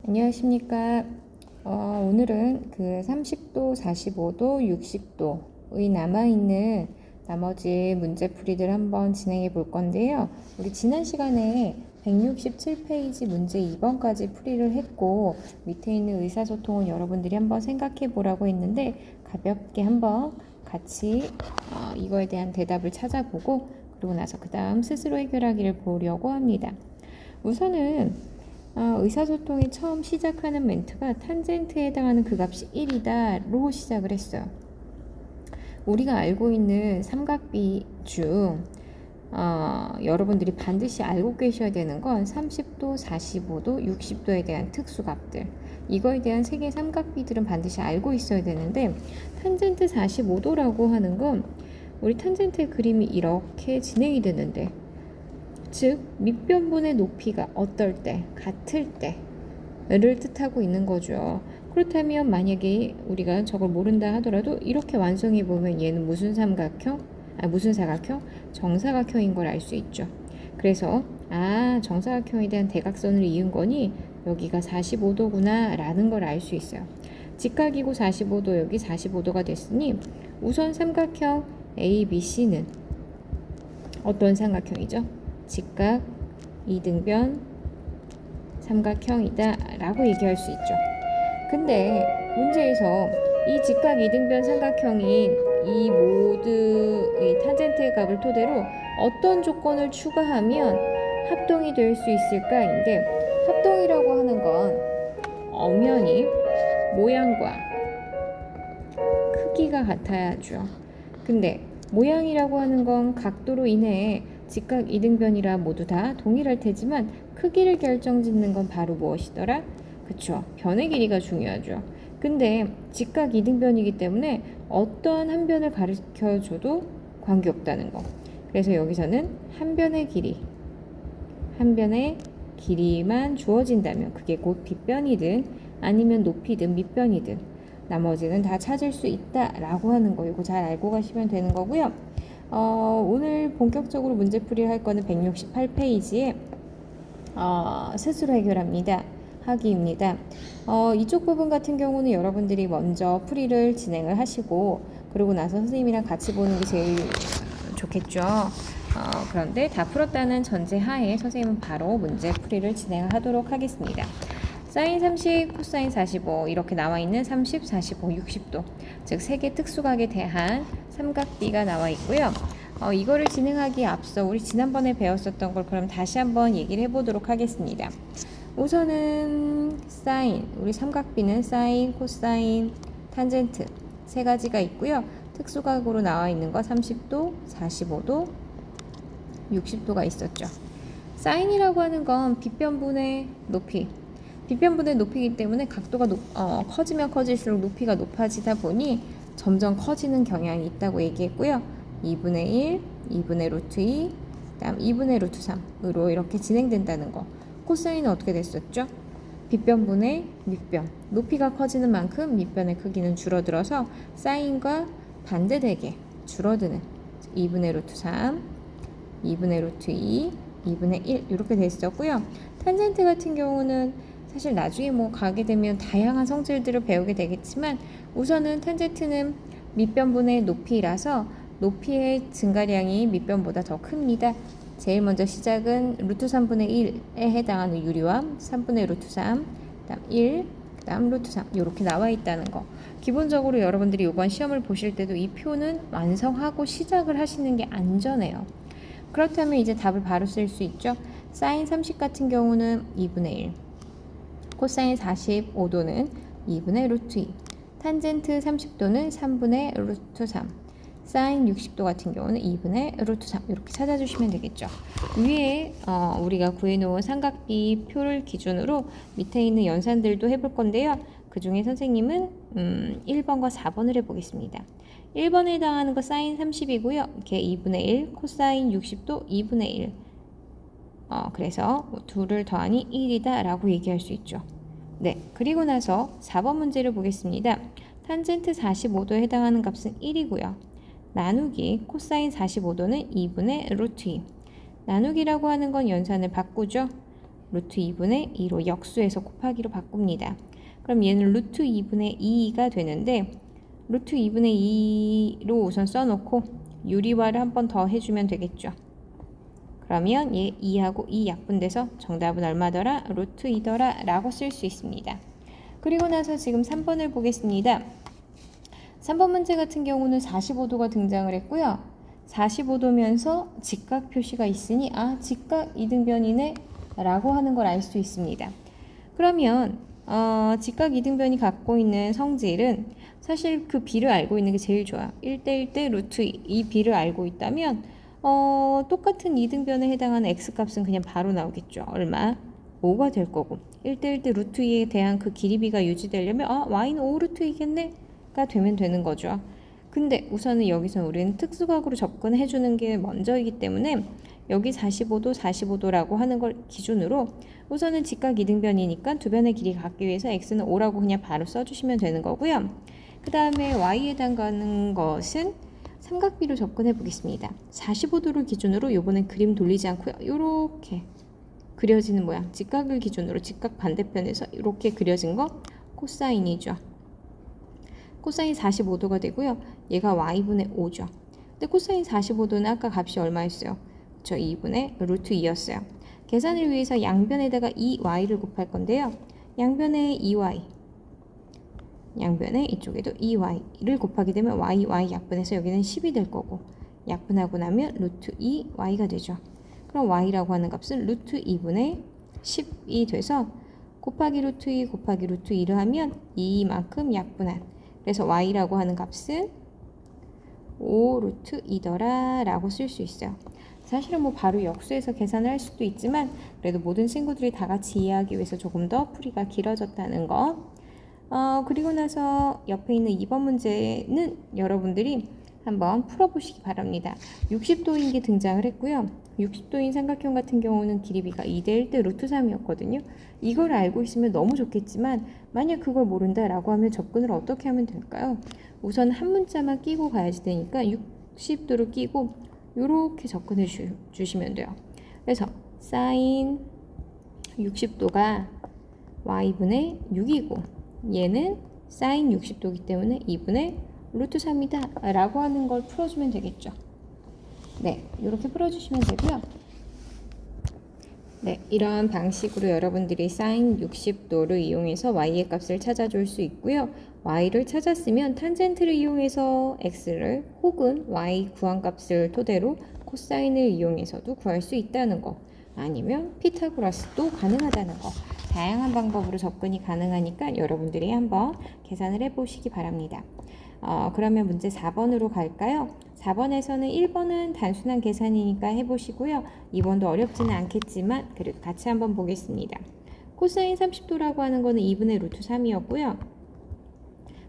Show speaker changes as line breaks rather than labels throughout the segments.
안녕하십니까. 오늘은 그 30도, 45도, 60도의 남아있는 나머지 문제풀이들 한번 진행해 볼 건데요. 우리 지난 시간에 167페이지 문제 2번까지 풀이를 했고, 밑에 있는 의사소통은 여러분들이 한번 생각해 보라고 했는데, 가볍게 한번 같이 이거에 대한 대답을 찾아보고, 그러고 나서 그 다음 스스로 해결하기를 보려고 합니다. 우선은 의사소통이 처음 시작하는 멘트가 탄젠트에 해당하는 그 값이 1이다로 시작을 했어요. 우리가 알고 있는 삼각비 중 여러분들이 반드시 알고 계셔야 되는 건 30도, 45도, 60도에 대한 특수값들, 이거에 대한 세 개의 삼각비들은 반드시 알고 있어야 되는데, 탄젠트 45도라고 하는 건 우리 탄젠트의 그림이 이렇게 진행이 되는데, 즉 밑변분의 높이가 어떨 때, 같을 때를 뜻하고 있는 거죠. 그렇다면 만약에 우리가 저걸 모른다 하더라도 이렇게 완성해 보면 얘는 무슨 삼각형? 무슨 사각형? 정사각형인 걸 알 수 있죠. 그래서 정사각형에 대한 대각선을 이은 거니 여기가 45도구나 라는 걸 알 수 있어요. 직각이고 45도, 여기 45도가 됐으니 우선 삼각형 ABC는 어떤 삼각형이죠? 직각, 이등변, 삼각형이다 라고 얘기할 수 있죠. 근데 문제에서 이 직각, 이등변, 삼각형인 이 모두의 탄젠트의 값을 토대로 어떤 조건을 추가하면 합동이 될 수 있을까인데, 합동이라고 하는 건 엄연히 모양과 크기가 같아야죠. 근데 모양이라고 하는 건 각도로 인해 직각 이등변이라 모두 다 동일할 테지만 크기를 결정짓는 건 바로 무엇이더라? 그쵸, 변의 길이가 중요하죠. 근데 직각 이등변이기 때문에 어떠한 한 변을 가르쳐줘도 관계없다는 거. 그래서 여기서는 한 변의 길이만 주어진다면 그게 곧 빗변이든 아니면 높이든 밑변이든 나머지는 다 찾을 수 있다라고 하는 거, 이거 잘 알고 가시면 되는 거고요. 오늘 본격적으로 문제풀이를 할 거는 168페이지에 스스로 해결합니다. 하기입니다. 이쪽 부분 같은 경우는 여러분들이 먼저 풀이를 진행을 하시고, 그러고 나서 선생님이랑 같이 보는 게 제일 좋겠죠. 그런데 다 풀었다는 전제하에 선생님은 바로 문제풀이를 진행을 하도록 하겠습니다. 사인 30, 코사인 45 이렇게 나와 있는 30, 45, 60도, 즉 세개 특수각에 대한 삼각비가 나와 있고요. 이거를 진행하기에 앞서 우리 지난번에 배웠었던 걸 그럼 다시 한번 얘기를 해보도록 하겠습니다. 우선은 사인, 우리 삼각비는 사인, 코사인, 탄젠트 세 가지가 있고요. 특수각으로 나와 있는 거 30도, 45도, 60도가 있었죠. 사인이라고 하는 건 빗변분의 높이, 빗변분의 높이이기 때문에 각도가 커지면 커질수록 높이가 높아지다 보니 점점 커지는 경향이 있다고 얘기했고요. 2분의 1, 2분의 루트 2, 그다음 2분의 루트 3으로 이렇게 진행된다는 거. 코사인은 어떻게 됐었죠? 빗변분의 밑변, 높이가 커지는 만큼 밑변의 크기는 줄어들어서 사인과 반대되게 줄어드는 2분의 루트 3, 2분의 루트 2, 2분의 1 이렇게 됐었고요. 탄젠트 같은 경우는 사실 나중에 가게 되면 다양한 성질들을 배우게 되겠지만, 우선은 탄젠트는 밑변분의 높이라서 높이의 증가량이 밑변보다 더 큽니다. 제일 먼저 시작은 루트 3분의 1에 해당하는 유리함 3분의 루트 3, 그다음 1, 그다음 루트 3 이렇게 나와 있다는 거. 기본적으로 여러분들이 이번 시험을 보실 때도 이 표는 완성하고 시작을 하시는 게 안전해요. 그렇다면 이제 답을 바로 쓸 수 있죠. 사인 30 같은 경우는 2분의 1, 코사인 45도는 2분의 루트 2, 탄젠트 30도는 3분의 루트 3, 사인 60도 같은 경우는 2분의 루트 3 이렇게 찾아주시면 되겠죠. 위에 우리가 구해놓은 삼각비 표를 기준으로 밑에 있는 연산들도 해볼 건데요. 그 중에 선생님은 1번과 4번을 해보겠습니다. 1번에 해당하는 거 사인 30이고요. 걔 2분의 1, 코사인 60도 2분의 1. 그래서 둘을 더하니 1이다 라고 얘기할 수 있죠. 네, 그리고 나서 4번 문제를 보겠습니다. 탄젠트 45도에 해당하는 값은 1이고요. 나누기 코사인 45도는 2분의 루트 2. 나누기라고 하는 건 연산을 바꾸죠. 루트 2분의 2로 역수해서 곱하기로 바꿉니다. 그럼 얘는 루트 2분의 2가 되는데 루트 2분의 2로 우선 써놓고 유리화를 한 번 더 해주면 되겠죠. 그러면 얘 2하고 2 약분돼서 정답은 얼마더라? 루트 2더라 라고 쓸 수 있습니다. 그리고 나서 지금 3번을 보겠습니다. 3번 문제 같은 경우는 45도가 등장을 했고요. 45도면서 직각 표시가 있으니 직각 이등변이네 라고 하는 걸 알 수 있습니다. 그러면 직각 이등변이 갖고 있는 성질은 사실 그 비를 알고 있는 게 제일 좋아요. 1대1대 루트 2. 이 비를 알고 있다면 똑같은 이등변에 해당하는 x값은 그냥 바로 나오겠죠. 얼마? 5가 될 거고 1대1대 루트 2에 대한 그 길이비가 유지되려면 y는 5 루트 2겠네? 가 되면 되는 거죠. 근데 우선은 여기서 우리는 특수각으로 접근해 주는 게 먼저이기 때문에 여기 45도라고 하는 걸 기준으로 우선은 직각 이등변이니까 두 변의 길이 갖기 위해서 x는 5라고 그냥 바로 써주시면 되는 거고요. 그 다음에 y에 해당하는 것은 삼각비로 접근해 보겠습니다. 45도를 기준으로 요번엔 그림 돌리지 않고요. 요렇게 그려지는 모양, 직각을 기준으로 직각 반대편에서 이렇게 그려진 거 코사인이죠. 코사인 45도가 되고요. 얘가 y분의 5죠. 근데 코사인 45도는 아까 값이 얼마였어요? 저 2분의 루트 2였어요. 계산을 위해서 양변에다가 2y를 곱할 건데요. 양변에 2y, 양변에 이쪽에도 2y를 곱하게 되면 y 약분해서 여기는 10이 될 거고 약분하고 나면 루트 2y가 되죠. 그럼 y라고 하는 값은 루트 2분의 10이 돼서 곱하기 루트 2 곱하기 루트 2를 하면 2만큼 약분한, 그래서 y라고 하는 값은 5 루트 2더라 라고 쓸 수 있어요. 사실은 뭐 바로 역수해서 계산을 할 수도 있지만 그래도 모든 친구들이 다 같이 이해하기 위해서 조금 더 풀이가 길어졌다는 거. 그리고 나서 옆에 있는 2번 문제는 여러분들이 한번 풀어보시기 바랍니다. 60도인 게 등장을 했고요. 60도인 삼각형 같은 경우는 길이비가 2대1대 루트 3이었거든요. 이걸 알고 있으면 너무 좋겠지만 만약 그걸 모른다 라고 하면 접근을 어떻게 하면 될까요? 우선 한 문자만 끼고 가야지 되니까 60도를 끼고 이렇게 접근해 주시면 돼요. 그래서 사인 60도가 y분의 6이고 얘는 사인 60도이기 때문에 2분의 루트 3이다 라고 하는 걸 풀어주면 되겠죠. 네, 이렇게 풀어주시면 되고요. 네, 이런 방식으로 여러분들이 사인 60도를 이용해서 y의 값을 찾아줄 수 있고요. y를 찾았으면 탄젠트를 이용해서 x를 혹은 y 구한값을 토대로 코사인을 이용해서도 구할 수 있다는 거, 아니면 피타고라스도 가능하다는 거, 다양한 방법으로 접근이 가능하니까 여러분들이 한번 계산을 해보시기 바랍니다. 그러면 문제 4번으로 갈까요? 4번에서는 1번은 단순한 계산이니까 해보시고요. 2번도 어렵지는 않겠지만 그래도 같이 한번 보겠습니다. 코사인 30도라고 하는 거는 2분의 루트 3이었고요.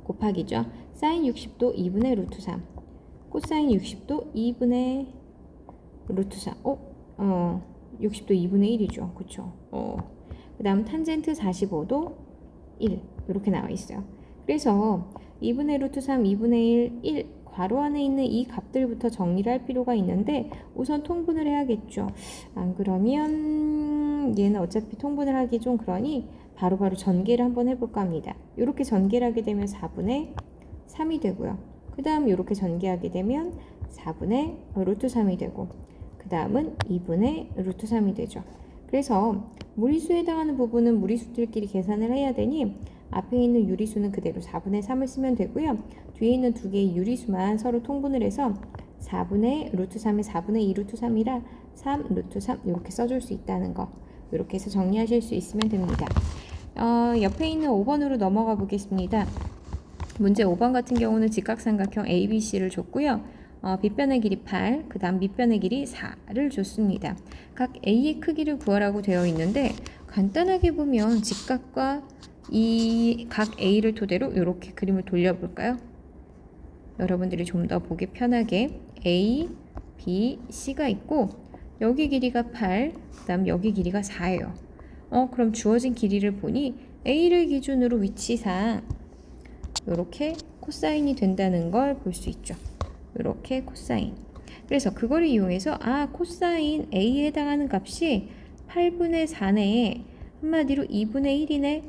곱하기죠. 사인 60도 2분의 루트 3. 코사인 60도 2분의 루트 3. 60도 2분의 1이죠. 그쵸? 그 다음 탄젠트 45도 1. 이렇게 나와 있어요. 그래서 2분의 루트 3, 2분의 1, 괄호 안에 있는 이 값들부터 정리를 할 필요가 있는데 우선 통분을 해야겠죠. 안 그러면 얘는 어차피 통분을 하기 좀 그러니 바로바로 전개를 한번 해볼까 합니다. 이렇게 전개를 하게 되면 4분의 3이 되고요. 그 다음 이렇게 전개하게 되면 4분의 루트 3이 되고 그 다음은 2분의 루트 3이 되죠. 그래서 무리수에 해당하는 부분은 무리수들끼리 계산을 해야 되니 앞에 있는 유리수는 그대로 4분의 3을 쓰면 되고요. 뒤에 있는 두 개의 유리수만 서로 통분을 해서 4분의 루트 3에 4분의 2 루트 3이라 3 루트 3 이렇게 써줄 수 있다는 거, 이렇게 해서 정리하실 수 있으면 됩니다. 옆에 있는 5번으로 넘어가 보겠습니다. 문제 5번 같은 경우는 직각삼각형 ABC를 줬고요. 빗변의 길이 8, 그 다음 밑변의 길이 4를 줬습니다. 각 A의 크기를 구하라고 되어 있는데 간단하게 보면 직각과 이 각 A를 토대로 이렇게 그림을 돌려볼까요? 여러분들이 좀 더 보기 편하게 A, B, C가 있고 여기 길이가 8, 그 다음 여기 길이가 4예요. 그럼 주어진 길이를 보니 A를 기준으로 위치상 이렇게 코사인이 된다는 걸 볼 수 있죠. 이렇게 코사인. 그래서 그거를 이용해서 코사인 A에 해당하는 값이 8분의 4네. 한마디로 2분의 1이네.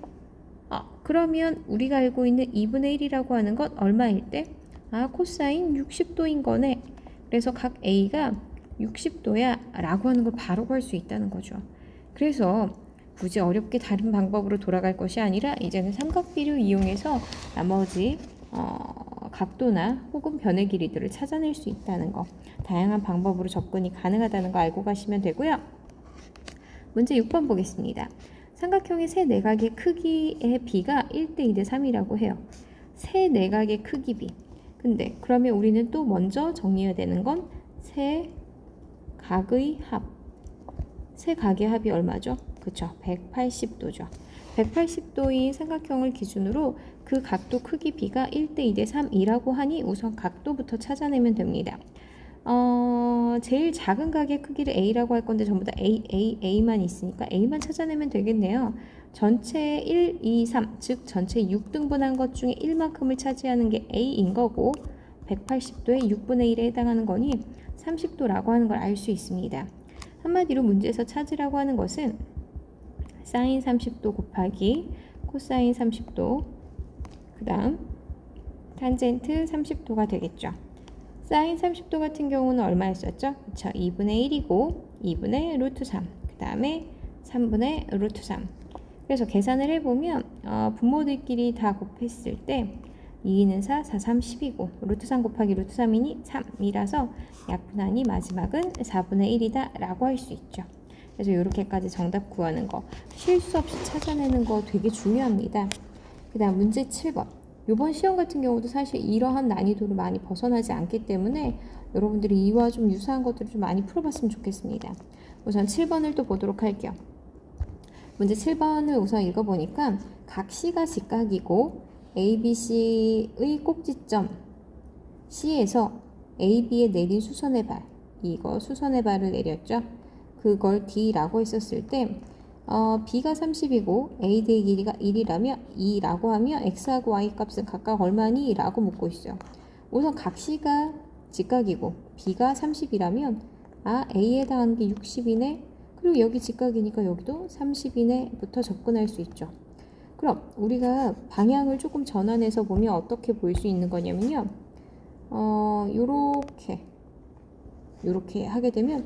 그러면 우리가 알고 있는 2분의 1이라고 하는 건 얼마일 때? 코사인 60도인 거네. 그래서 각 A가 60도야 라고 하는 걸 바로 구할 수 있다는 거죠. 그래서 굳이 어렵게 다른 방법으로 돌아갈 것이 아니라 이제는 삼각비를 이용해서 나머지 각도나 혹은 변의 길이들을 찾아낼 수 있다는 거, 다양한 방법으로 접근이 가능하다는 거 알고 가시면 되고요. 문제 6번 보겠습니다. 삼각형의 세 내각의 크기의 비가 1대 2대 3이라고 해요. 세 내각의 크기 비. 근데 그러면 우리는 또 먼저 정리해야 되는 건 세 각의 합. 세 각의 합이 얼마죠? 그쵸, 180도죠. 180도인 삼각형을 기준으로 그 각도 크기 B가 1대 2대 3이라고 하니 우선 각도부터 찾아내면 됩니다. 제일 작은 각의 크기를 A라고 할 건데 전부 다 A만 있으니까 A만 찾아내면 되겠네요. 전체 1, 2, 3, 즉 전체 6등분한 것 중에 1만큼을 차지하는 게 A인 거고 180도에 6분의 1에 해당하는 거니 30도라고 하는 걸 알 수 있습니다. 한마디로 문제에서 찾으라고 하는 것은 사인 30도 곱하기 코사인 30도 그 다음 탄젠트 30도가 되겠죠. 사인 30도 같은 경우는 얼마였었죠? 그쵸, 2분의 1이고 2분의 루트 3 그 다음에 3분의 루트 3. 그래서 계산을 해보면 분모들끼리 다 곱했을 때 2는 4, 4, 3, 10이고 루트 3 곱하기 루트 3이니 3이라서 약분하니 마지막은 4분의 1이다 라고 할 수 있죠. 그래서 이렇게까지 정답 구하는 거, 실수 없이 찾아내는 거 되게 중요합니다. 그 다음 문제 7번. 이번 시험 같은 경우도 사실 이러한 난이도를 많이 벗어나지 않기 때문에 여러분들이 이와 좀 유사한 것들을 좀 많이 풀어봤으면 좋겠습니다. 우선 7번을 또 보도록 할게요. 문제 7번을 우선 읽어보니까 각 C가 직각이고 ABC의 꼭지점 C에서 AB에 내린 수선의 발, 이거 수선의 발을 내렸죠. 그걸 D라고 했었을 때 B가 30이고 AD의 길이가 1이라며 2라고 하면 X하고 Y 값은 각각 얼마니? 라고 묻고 있어요. 우선 각 C가 직각이고 B가 30이라면 A에 해당하는 게 60이네. 그리고 여기 직각이니까 여기도 30이네부터 접근할 수 있죠. 그럼 우리가 방향을 조금 전환해서 보면 어떻게 보일 수 있는 거냐면요. 요렇게 하게 되면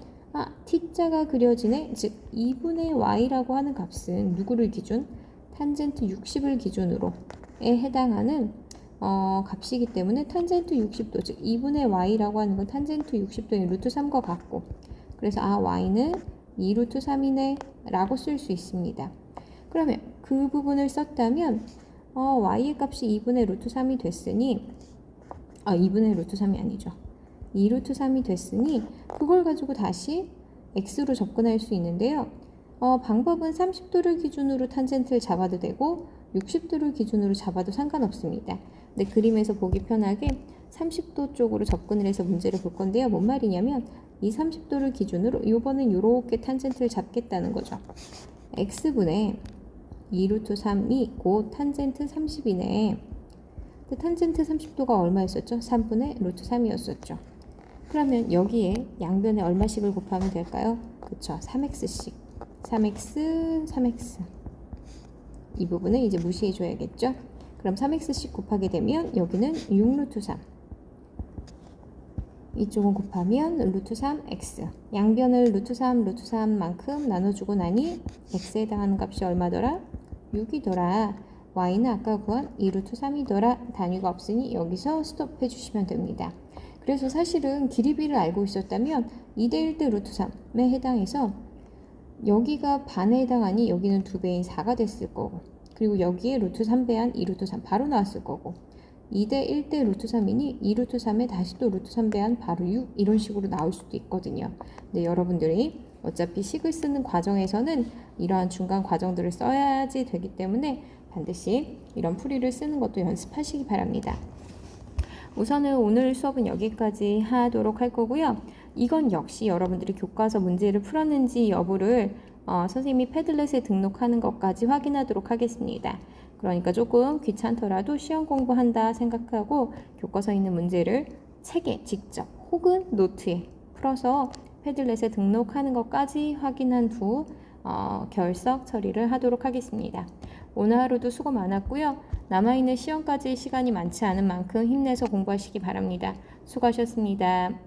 T자가 그려지네. 즉 2분의 Y라고 하는 값은 누구를 기준? 탄젠트 60을 기준으로에 해당하는 값이기 때문에 탄젠트 60도, 즉 2분의 Y라고 하는 건 탄젠트 60도인 루트 3과 같고, 그래서 Y는 2 루트 3이네 라고 쓸 수 있습니다. 그러면 그 부분을 썼다면 Y의 값이 2분의 루트 3이 됐으니 2분의 루트 3이 아니죠. 2 루트 3이 됐으니 그걸 가지고 다시 X로 접근할 수 있는데요. 방법은 30도를 기준으로 탄젠트를 잡아도 되고 60도를 기준으로 잡아도 상관없습니다. 근데 그림에서 보기 편하게 30도 쪽으로 접근을 해서 문제를 볼 건데요. 뭔 말이냐면 이 30도를 기준으로 이번엔 이렇게 탄젠트를 잡겠다는 거죠. X분의 2 루트 3이 곧 탄젠트 30이네. 근데 탄젠트 30도가 얼마였었죠? 3분의 루트 3이었었죠. 그러면 여기에 양변에 얼마씩을 곱하면 될까요? 그쵸, 3x씩. 3x, 3x. 이 부분은 이제 무시해줘야겠죠? 그럼 3x씩 곱하게 되면 여기는 6 루트 3. 이쪽은 곱하면 루트 3x. 양변을 루트 3, 루트 3만큼 나눠주고 나니 x에 해당하는 값이 얼마더라? 6이더라. y는 아까 구한 2 루트 3이더라. 단위가 없으니 여기서 스톱해 주시면 됩니다. 그래서 사실은 길이비를 알고 있었다면 2대 1대 루트 3에 해당해서 여기가 반에 해당하니 여기는 2배인 4가 됐을 거고, 그리고 여기에 루트 3배한 2 루트 3 바로 나왔을 거고, 2대 1대 루트 3이니 2 루트 3에 다시 또 루트 3배한 바로 6 이런 식으로 나올 수도 있거든요. 근데 여러분들이 어차피 식을 쓰는 과정에서는 이러한 중간 과정들을 써야지 되기 때문에 반드시 이런 풀이를 쓰는 것도 연습하시기 바랍니다. 우선은 오늘 수업은 여기까지 하도록 할 거고요. 이건 역시 여러분들이 교과서 문제를 풀었는지 여부를 선생님이 패들렛에 등록하는 것까지 확인하도록 하겠습니다. 그러니까 조금 귀찮더라도 시험 공부한다 생각하고 교과서에 있는 문제를 책에 직접 혹은 노트에 풀어서 패들렛에 등록하는 것까지 확인한 후 결석 처리를 하도록 하겠습니다. 오늘 하루도 수고 많았고요. 남아있는 시험까지 시간이 많지 않은 만큼 힘내서 공부하시기 바랍니다. 수고하셨습니다.